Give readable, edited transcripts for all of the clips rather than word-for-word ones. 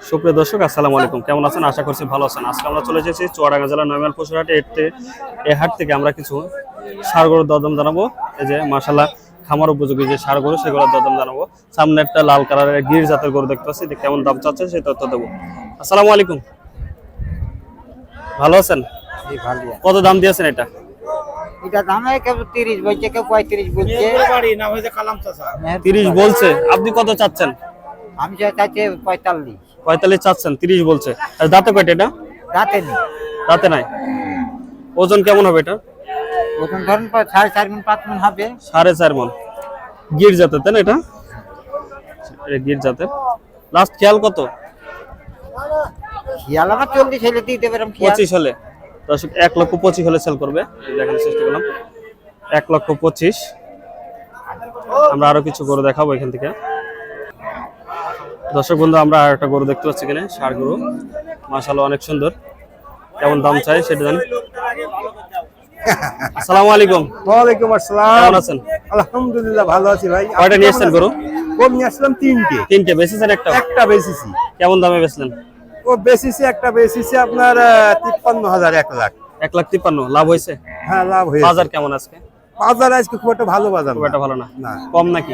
সুপ্রিয় দর্শক আসসালামু আলাইকুম, কেমন আছেন? আশা করছি ভালো আছেন। আজকে আমরা চলে এসেছি চুয়াডাঙ্গা জেলার নয়মাইল পশুরহাটে। এই হাট থেকে আমরা কিছু ষাঁড় গরুর দরদাম জানাবো। এই যে মাশাআল্লাহ খামার উপযোগী যে ষাঁড় গরু, সেগুলোর দরদাম জানাবো। সামনে একটা লাল কালারের গির জাতের গরু দেখতে পাচ্ছি, কেমন দাম চাচ্ছে সেই তথ্য দেবো। আসসালামু আলাইকুম, ভালো আছেন? কত দাম দিয়েছেন এটা? এটা দামে কেউ 30 বলছে, কেউ 35 বলছে। 30 বলছে, আপনি কত চাচ্ছেন? আমি চাইছি 45। 45 চাচ্ছেন, 30 বলছে। আর দাঁতে কয়টা এটা? দাঁতে নেই। দাঁতে নাই। ওজন কেমন হবে এটা? ওজন ধরুন 4.5 মণ 5 মণ হবে। 4.5 মণ। গির জাতের তাই না এটা? এটা গির জাতের। লাস্ট খেয়াল কত? খেয়াল আমার 40 হলে দিতে পারলাম। 25 হলে। দর্শক 1,25,000 হলে সেল করবে। দেখানোর চেষ্টা করলাম 1,25,000। আমরা আরো কিছু গরু দেখাবো এখান থেকে। দর্শক বন্ধু, আমরা আর একটা গরু দেখতে পাচ্ছি এখানে, ষাঁড় গরু। মাশাআল্লাহ অনেক সুন্দর। কেমন দাম চাই সেটা জানি। আসসালামু আলাইকুম। ওয়ালাইকুম আসসালাম। কেমন আছেন? আলহামদুলিল্লাহ ভালো আছি ভাই। কয়টা নিয়ে এসেছেন গরু? কম নিয়ে আসলাম তিনটে। তিনটে বেচেছেন? একটা বেচেছি। কেমন দামে বেচলেন? ও বেচেছি, একটা বেচেছি আপনার 53,000, 1 লাখ। 1,53,000। লাভ হয়েছে? হ্যাঁ লাভ হয়েছে। বাজার কেমন আজকে? বাজার আজকে খুব একটা ভালো বাজার খুব না। একটা ভালো না। না। কম নাকি?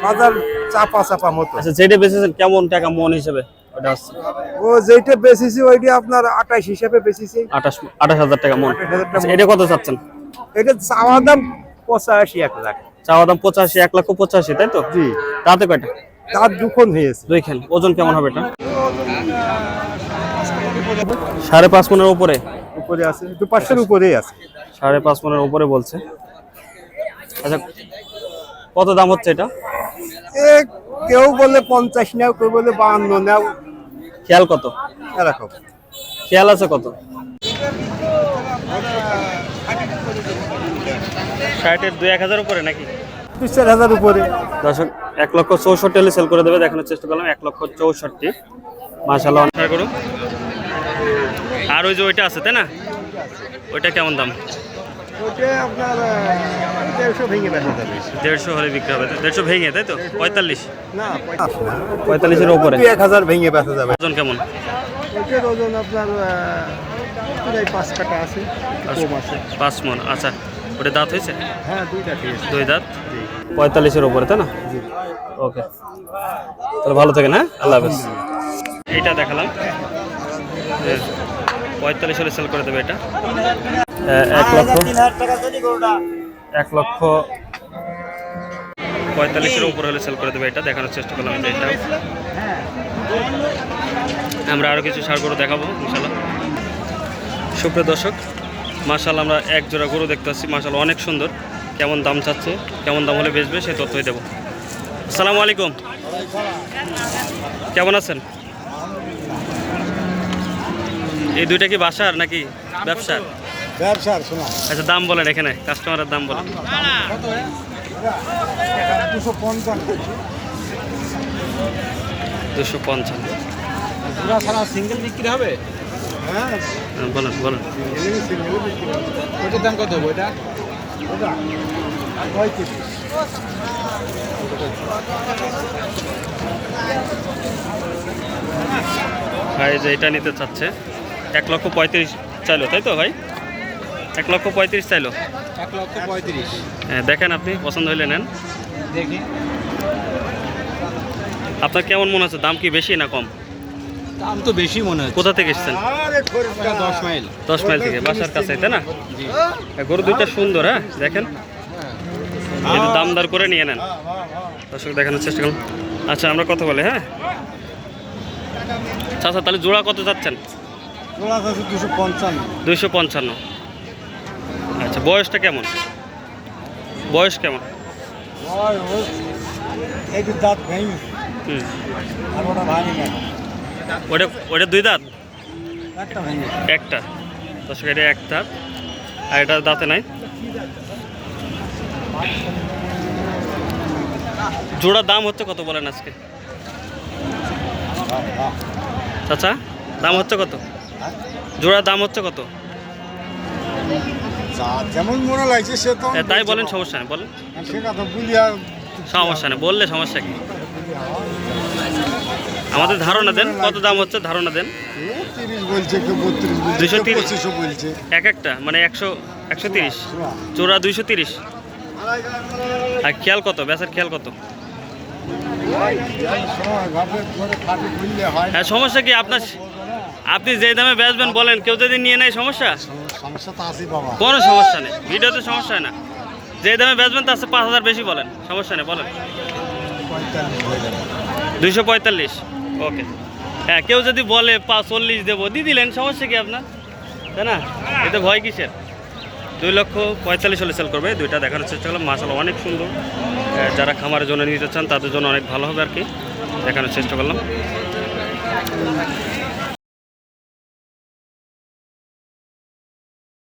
বাজার চাপা চাপা মতো। আচ্ছা, যেটা বেচেছেন কেমন টাকা মন হিসেবে ওটা আসছে? ও যেটা বেচেছি ওইটা আপনার 28 হিসাবে বেচেছি। 28,000 টাকা মন। 28,000 টাকা আচ্ছা, এটা কত চাচ্ছেন? এটা চাওয়া দাম 85, 1 লাখ। চাওয়া দাম 85, 1,85,000, তাই তো? জি। তাতে কয়টা? তার দুখন হয়েছে। দুইখান। ওজন কেমন হবে এটা? 5.5 মণের উপরে। উপরে আছে, 500 উপরেই আছে। 5.5 মণের উপরে বলছে। আচ্ছা, কত দাম হচ্ছে এটা? এ কেউ বলে 50 নাও, কেউ বলে 52 নাও, খেয়াল কত? এরকম। খেয়াল আছে কত? 60-এর 2-1,000 উপরে নাকি? 2-4 হাজার উপরে। দর্শক 1,64,000 হলে সেল করে দেবে। দেখানোর চেষ্টা করলাম 1,64,000। মাশাআল্লাহ অনেক গরু। আর ওই যে ওইটা আছে তাই না, ওইটা কেমন দাম? ওটা আপনার 150 ভেঙে বেচা যাবে। 150 হলে বিক্রি হবে। 150 ভেঙে, তাই তো? 45? না 45-এর উপরে। 1,000 ভেঙে বেচা যাবে। ওজন কেমন? ওটার ওজন আপনার প্রায় 5 কাটা আছে, কম আছে। 5 মণ। আচ্ছা, ওটা দাঁত হয়েছে? হ্যাঁ, দুইটা ঠিক আছে। 2 দাঁত। 45-এর উপরে, তাই না? ওকে, তাহলে ভালো থাকেন। হ্যাঁ, আল্লাহ হাফেজ। এইটা দেখালাম 45 হলে সেল করে দেবে। এটা 1,45,000 উপরে হলে সেল করে দেবে। এটা দেখানোর চেষ্টা করলাম। যে এটা আমরা আরো কিছু ষাঁড় গরু দেখাবো ইনশাআল্লাহ। সুপ্রিয় দর্শক, মাশাআল্লাহ আমরা এক জোড়া গরু দেখতে পাচ্ছি। মাশাআল্লাহ অনেক সুন্দর। কেমন দাম চাচ্ছে, কেমন দাম হলে বেচবে সেই তথ্যই দেবো। আসসালামু আলাইকুম, কেমন আছেন? এই দুইটা কি বাসার নাকি ব্যবসার? ব্যবসার শোনা। আচ্ছা, দাম বলেন, এখানে কাস্টমারের দাম বলেন। 250। পুরা সারা সিঙ্গেল বিক্রি হবে? হ্যাঁ বলেন বলেন। ওটার দাম কত? ওটা ভাই যে এটা নিতে চাচ্ছে 1,35,000 চাইলো, তাই তো ভাই? 1,35,000 চাইলো। 1,35,000। হ্যাঁ, দেখেন আপনি পছন্দ হইলে নেন। দেখি আপনার কেমন মনে হচ্ছে, দাম কি বেশি না কম? দাম তো বেশি মনে হয়। কোথা থেকে এসেছেন? 10 মাইল। 10 মাইল থেকে, বাসার কাছে, তাই না? গরু দুইটা সুন্দর। হ্যাঁ, দেখেন, যদি দাম দর করে নিয়ে নেন। দর্শক দেখানোর চেষ্টা করুন। আচ্ছা, আমরা কথা বলি। হ্যাঁ আচ্ছা, তাহলে জোড়া কত যাচ্ছেন? 255। 255। আচ্ছা, বয়সটা কেমন? বয়স কেমন? একটু দাঁত ভেঙে। হুম, আর ওটা ভাঙে না। ওটা ওটা 2 দাঁত? একটা ভেঙে। একটা। দর্শক, এটা 1 দাঁত, আর এটা দাঁতে নাই। জোড়া দাম হচ্ছে কত বলেন আজকে? চাচা, দাম হচ্ছে কত? জোড়া দাম হচ্ছে কত? যেমন মনে লাগছে সে তো তাই বলেন, সমস্যা নেই, বলেন। সে কথা বলিয়া সমস্যা নেই, বললে সমস্যা কি? আমাদের ধারণা দেন, কত দাম হচ্ছে ধারণা দেন। 30 বলছে, কেউ 32 বলছে, 230 25 বলছে। এক একটা মানে 130, চোরা 230। আর খেয়াল কত, বেচার খেয়াল কত? হ্যাঁ, সমস্যা কি আপনার? আপনি যে দামে বেচবেন বলেন, কেউ যদি নিয়ে নেয় সমস্যা? সমস্যা তো আছে বাবা। কোনো সমস্যা নেই, ভিডিওতে সমস্যা হয় না। যে দামে বেচবেন তার 5,000 বেশি বলেন, সমস্যা নেই, বলেন। 245, ওকে। হ্যাঁ, কেউ যদি বলে 40 দেবো, দিয়ে দিলেন, সমস্যা কি আপনার, তাই না? এতে ভয় কিসের? 2,45,000 হলে সেল করবে। দুইটা দেখানোর চেষ্টা করলাম, মাশাআল্লাহ অনেক সুন্দর। যারা খামারের জন্য নিতে চান তাদের জন্য অনেক ভালো হবে আর কি, দেখানোর চেষ্টা করলাম।